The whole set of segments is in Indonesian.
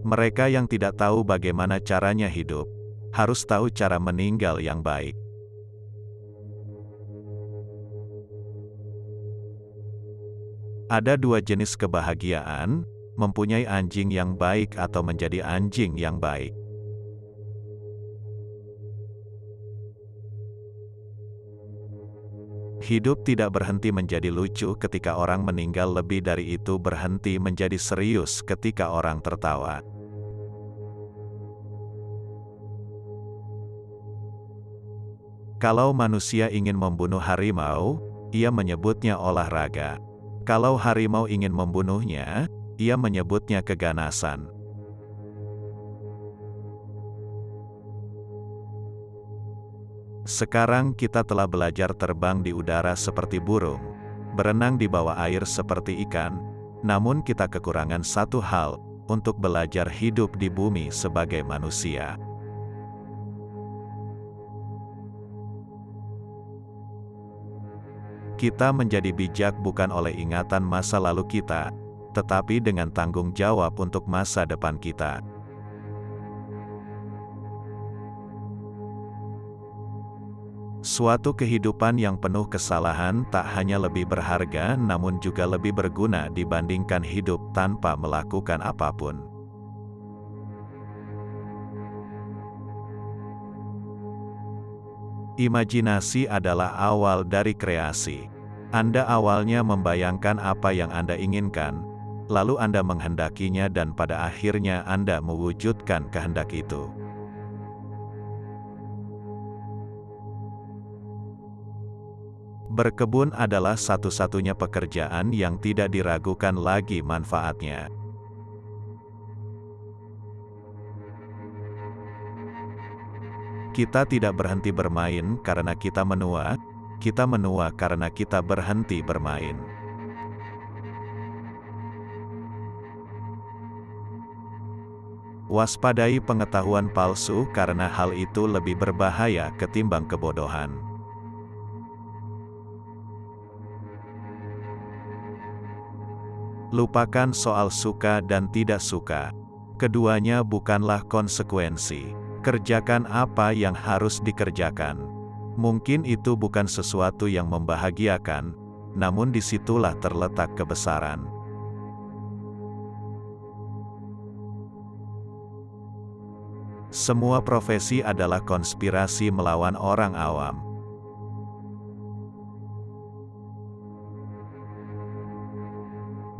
Mereka yang tidak tahu bagaimana caranya hidup, harus tahu cara meninggal yang baik. Ada dua jenis kebahagiaan, mempunyai anjing yang baik atau menjadi anjing yang baik. Hidup tidak berhenti menjadi lucu ketika orang meninggal, lebih dari itu berhenti menjadi serius ketika orang tertawa. Kalau manusia ingin membunuh harimau, ia menyebutnya olahraga. Kalau harimau ingin membunuhnya, ia menyebutnya keganasan. Sekarang kita telah belajar terbang di udara seperti burung, berenang di bawah air seperti ikan, namun kita kekurangan satu hal, untuk belajar hidup di bumi sebagai manusia. Kita menjadi bijak bukan oleh ingatan masa lalu kita, tetapi dengan tanggung jawab untuk masa depan kita. Suatu kehidupan yang penuh kesalahan tak hanya lebih berharga namun juga lebih berguna dibandingkan hidup tanpa melakukan apapun. Imajinasi adalah awal dari kreasi. Anda awalnya membayangkan apa yang Anda inginkan, lalu Anda menghendakinya dan pada akhirnya Anda mewujudkan kehendak itu. Berkebun adalah satu-satunya pekerjaan yang tidak diragukan lagi manfaatnya. Kita tidak berhenti bermain karena kita menua karena kita berhenti bermain. Waspadai pengetahuan palsu karena hal itu lebih berbahaya ketimbang kebodohan. Lupakan soal suka dan tidak suka. Keduanya bukanlah konsekuensi. Kerjakan apa yang harus dikerjakan. Mungkin itu bukan sesuatu yang membahagiakan, namun disitulah terletak kebesaran. Semua profesi adalah konspirasi melawan orang awam.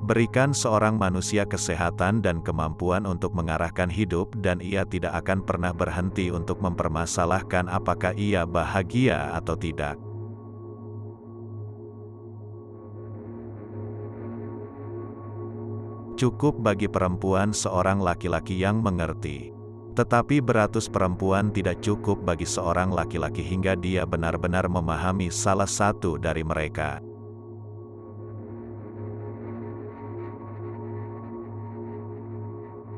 Berikan seorang manusia kesehatan dan kemampuan untuk mengarahkan hidup dan ia tidak akan pernah berhenti untuk mempermasalahkan apakah ia bahagia atau tidak. Cukup bagi perempuan seorang laki-laki yang mengerti. Tetapi beratus perempuan tidak cukup bagi seorang laki-laki hingga dia benar-benar memahami salah satu dari mereka.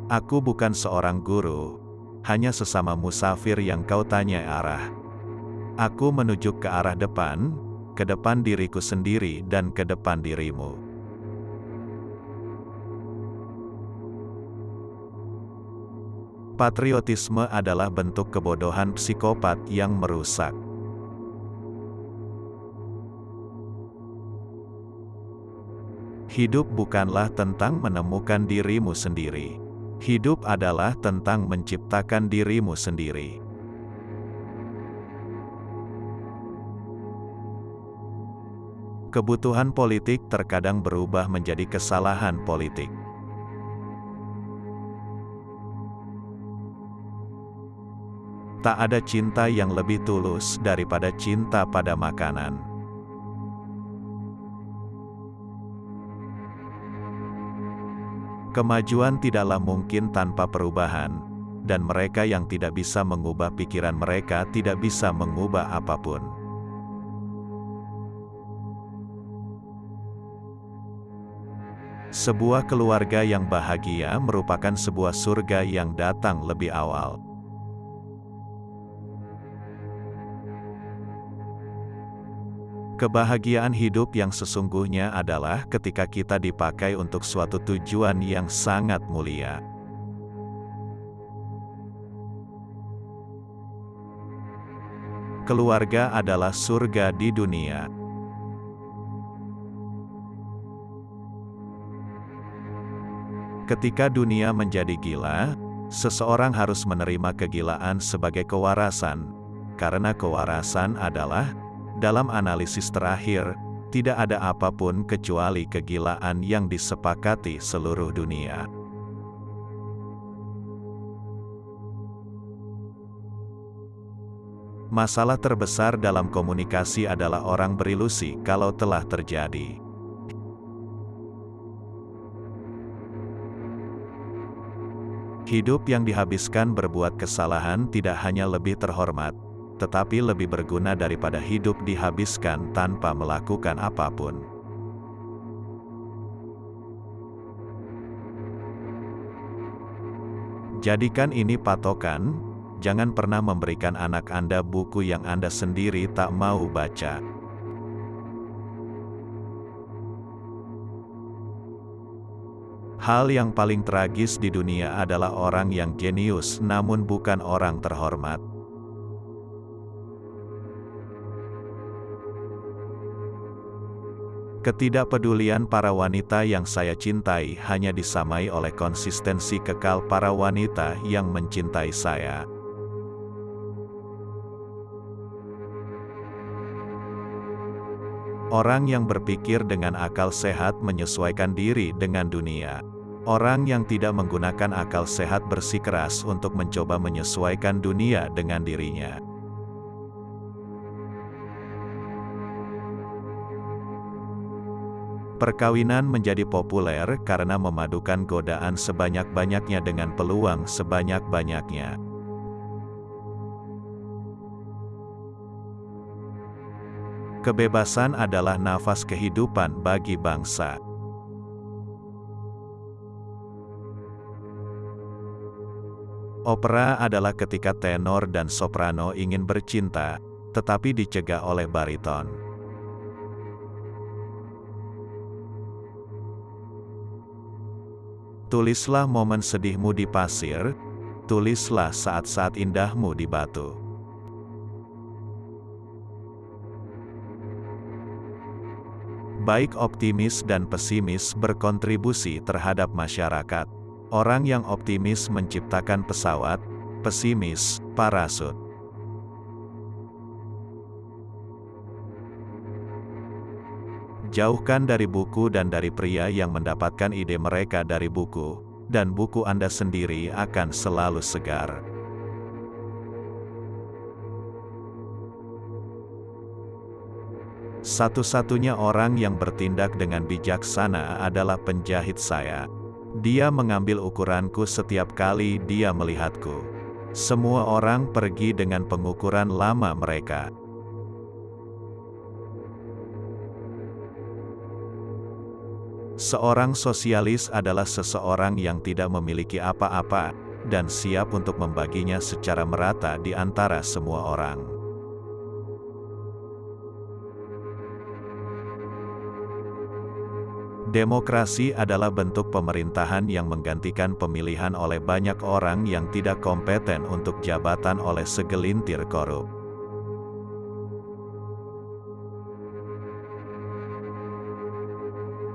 Aku bukan seorang guru, hanya sesama musafir yang kau tanya arah. Aku menunjuk ke arah depan, ke depan diriku sendiri dan ke depan dirimu. Patriotisme adalah bentuk kebodohan psikopat yang merusak. Hidup bukanlah tentang menemukan dirimu sendiri. Hidup adalah tentang menciptakan dirimu sendiri. Kebutuhan politik terkadang berubah menjadi kesalahan politik. Tak ada cinta yang lebih tulus daripada cinta pada makanan. Kemajuan tidaklah mungkin tanpa perubahan, dan mereka yang tidak bisa mengubah pikiran mereka tidak bisa mengubah apapun. Sebuah keluarga yang bahagia merupakan sebuah surga yang datang lebih awal. Kebahagiaan hidup yang sesungguhnya adalah ketika kita dipakai untuk suatu tujuan yang sangat mulia. Keluarga adalah surga di dunia. Ketika dunia menjadi gila, seseorang harus menerima kegilaan sebagai kewarasan, karena kewarasan adalah, dalam analisis terakhir, tidak ada apapun kecuali kegilaan yang disepakati seluruh dunia. Masalah terbesar dalam komunikasi adalah orang berilusi kalau telah terjadi. Hidup yang dihabiskan berbuat kesalahan tidak hanya lebih terhormat, tetapi lebih berguna daripada hidup dihabiskan tanpa melakukan apapun. Jadikan ini patokan, jangan pernah memberikan anak Anda buku yang Anda sendiri tak mau baca. Hal yang paling tragis di dunia adalah orang yang jenius namun bukan orang terhormat. Ketidakpedulian para wanita yang saya cintai hanya disamai oleh konsistensi kekal para wanita yang mencintai saya. Orang yang berpikir dengan akal sehat menyesuaikan diri dengan dunia. Orang yang tidak menggunakan akal sehat bersikeras untuk mencoba menyesuaikan dunia dengan dirinya. Perkawinan menjadi populer karena memadukan godaan sebanyak-banyaknya dengan peluang sebanyak-banyaknya. Kebebasan adalah nafas kehidupan bagi bangsa. Opera adalah ketika tenor dan soprano ingin bercinta, tetapi dicegah oleh bariton. Tulislah momen sedihmu di pasir, tulislah saat-saat indahmu di batu. Baik optimis dan pesimis berkontribusi terhadap masyarakat. Orang yang optimis menciptakan pesawat, pesimis, parasut. Jauhkan dari buku dan dari pria yang mendapatkan ide mereka dari buku, dan buku Anda sendiri akan selalu segar. Satu-satunya orang yang bertindak dengan bijaksana adalah penjahit saya. Dia mengambil ukuranku setiap kali dia melihatku. Semua orang pergi dengan pengukuran lama mereka. Seorang sosialis adalah seseorang yang tidak memiliki apa-apa, dan siap untuk membaginya secara merata di antara semua orang. Demokrasi adalah bentuk pemerintahan yang menggantikan pemilihan oleh banyak orang yang tidak kompeten untuk jabatan oleh segelintir korup.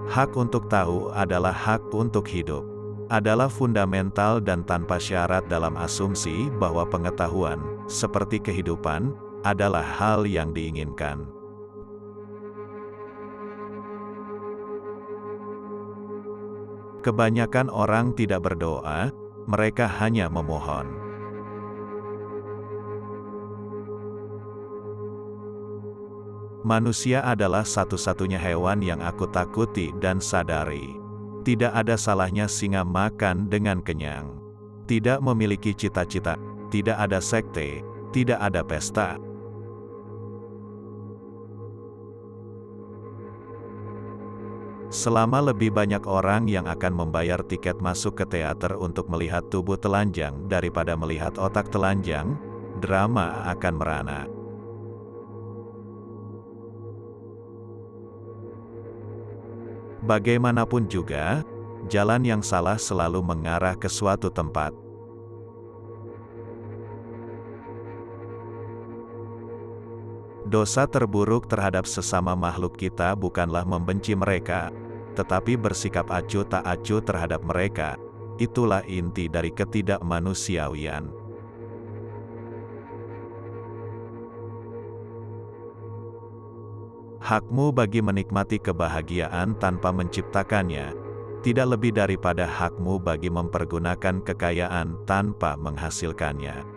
Hak untuk tahu adalah hak untuk hidup. Adalah fundamental dan tanpa syarat dalam asumsi bahwa pengetahuan, seperti kehidupan, adalah hal yang diinginkan. Kebanyakan orang tidak berdoa, mereka hanya memohon. Manusia adalah satu-satunya hewan yang aku takuti dan sadari. Tidak ada salahnya singa makan dengan kenyang. Tidak memiliki cita-cita, tidak ada sekte, tidak ada pesta. Selama lebih banyak orang yang akan membayar tiket masuk ke teater untuk melihat tubuh telanjang daripada melihat otak telanjang, drama akan merana. Bagaimanapun juga, jalan yang salah selalu mengarah ke suatu tempat. Dosa terburuk terhadap sesama makhluk kita bukanlah membenci mereka, tetapi bersikap acuh tak acuh terhadap mereka. Itulah inti dari ketidakmanusiawian. Hakmu bagi menikmati kebahagiaan tanpa menciptakannya, tidak lebih daripada hakmu bagi mempergunakan kekayaan tanpa menghasilkannya.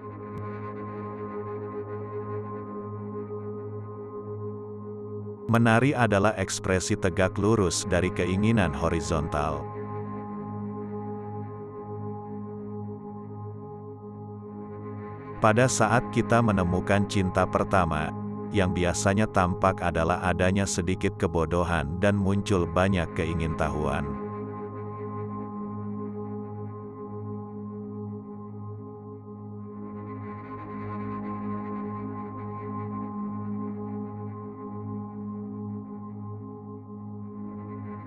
Menari adalah ekspresi tegak lurus dari keinginan horizontal. Pada saat kita menemukan cinta pertama, yang biasanya tampak adalah adanya sedikit kebodohan dan muncul banyak keingintahuan.